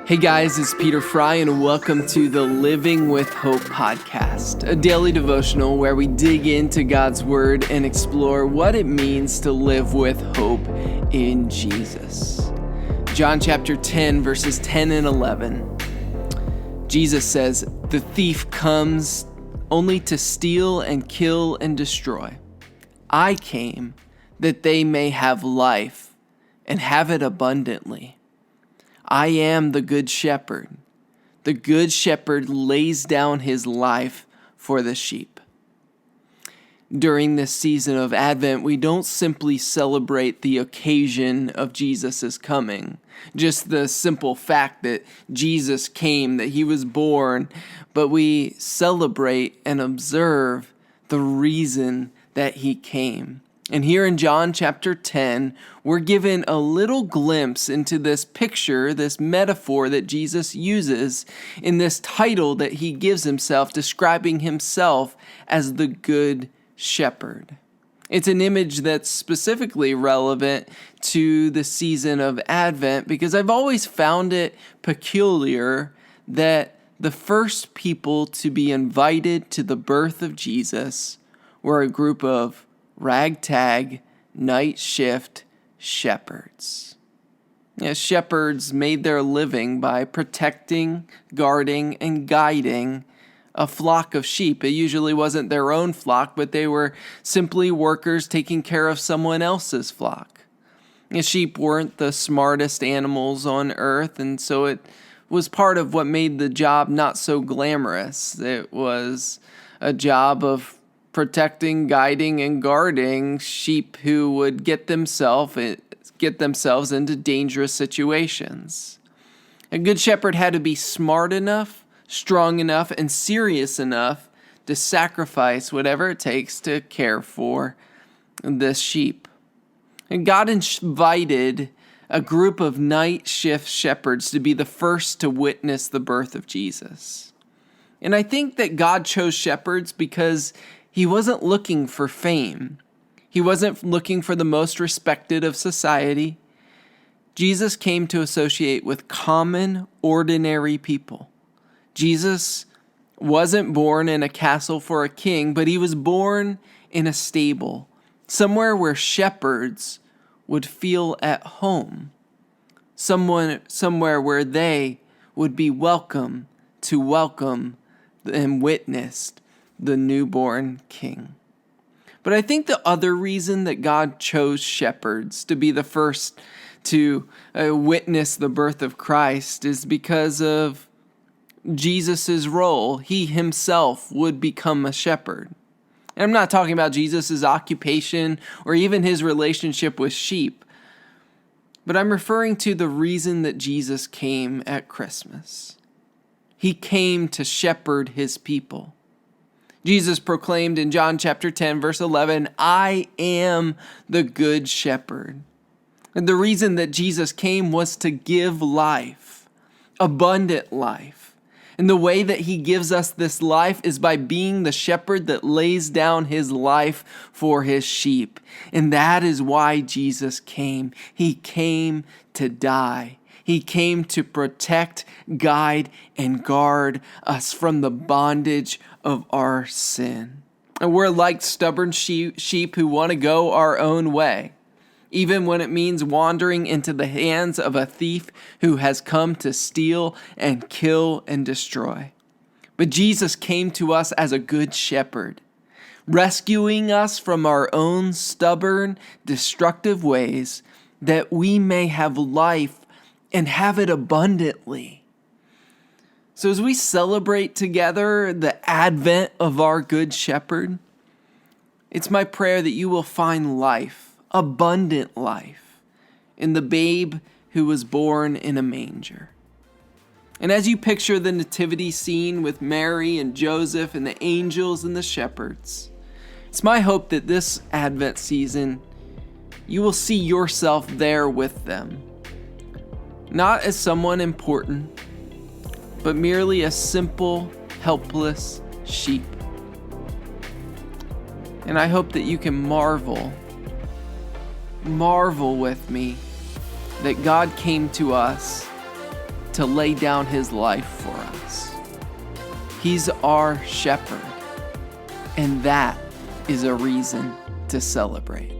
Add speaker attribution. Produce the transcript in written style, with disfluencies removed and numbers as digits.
Speaker 1: Hey guys, it's Peter Frey and welcome to the Living with Hope podcast, a daily devotional where we dig into God's Word and explore what it means to live with hope in Jesus. John chapter 10, verses 10 and 11. Jesus says, "The thief comes only to steal and kill and destroy. I came that they may have life and have it abundantly. I am the good shepherd. The good shepherd lays down his life for the sheep." During this season of Advent, we don't simply celebrate the occasion of Jesus' coming, just the simple fact that Jesus came, that he was born, but we celebrate and observe the reason that he came. And here in John chapter 10, we're given a little glimpse into this picture, this metaphor that Jesus uses in this title that he gives himself, describing himself as the Good Shepherd. It's an image that's specifically relevant to the season of Advent because I've always found it peculiar that the first people to be invited to the birth of Jesus were a group of ragtag, night shift shepherds. Shepherds made their living by protecting, guarding, and guiding a flock of sheep. It usually wasn't their own flock, but they were simply workers taking care of someone else's flock. Sheep weren't the smartest animals on earth, and so it was part of what made the job not so glamorous. It was a job of protecting, guiding, and guarding sheep who would get themselves into dangerous situations. A good shepherd had to be smart enough, strong enough, and serious enough to sacrifice whatever it takes to care for this sheep. And God invited a group of night shift shepherds to be the first to witness the birth of Jesus. And I think that God chose shepherds because he wasn't looking for fame. He wasn't looking for the most respected of society. Jesus came to associate with common, ordinary people. Jesus wasn't born in a castle for a king, but he was born in a stable, somewhere where shepherds would feel at home, somewhere where they would be welcome and witnessed the newborn king. But I think the other reason that God chose shepherds to be the first to witness the birth of Christ is because of Jesus' role. He himself would become a shepherd. And I'm not talking about Jesus' occupation or even his relationship with sheep, but I'm referring to the reason that Jesus came at Christmas. He came to shepherd his people. Jesus proclaimed in John chapter 10, verse 11, "I am the good shepherd." And the reason that Jesus came was to give life, abundant life. And the way that he gives us this life is by being the shepherd that lays down his life for his sheep. And that is why Jesus came. He came to die. He came to protect, guide, and guard us from the bondage of our sin. And we're like stubborn sheep who want to go our own way, even when it means wandering into the hands of a thief who has come to steal and kill and destroy. But Jesus came to us as a good shepherd, rescuing us from our own stubborn, destructive ways, that we may have life and have it abundantly. So as we celebrate together the advent of our Good Shepherd, it's my prayer that you will find life, abundant life, in the babe who was born in a manger. And as you picture the nativity scene with Mary and Joseph and the angels and the shepherds, it's my hope that this Advent season, you will see yourself there with them. Not as someone important, but merely a simple, helpless sheep. And I hope that you can marvel with me that God came to us to lay down his life for us. He's our shepherd, and that is a reason to celebrate.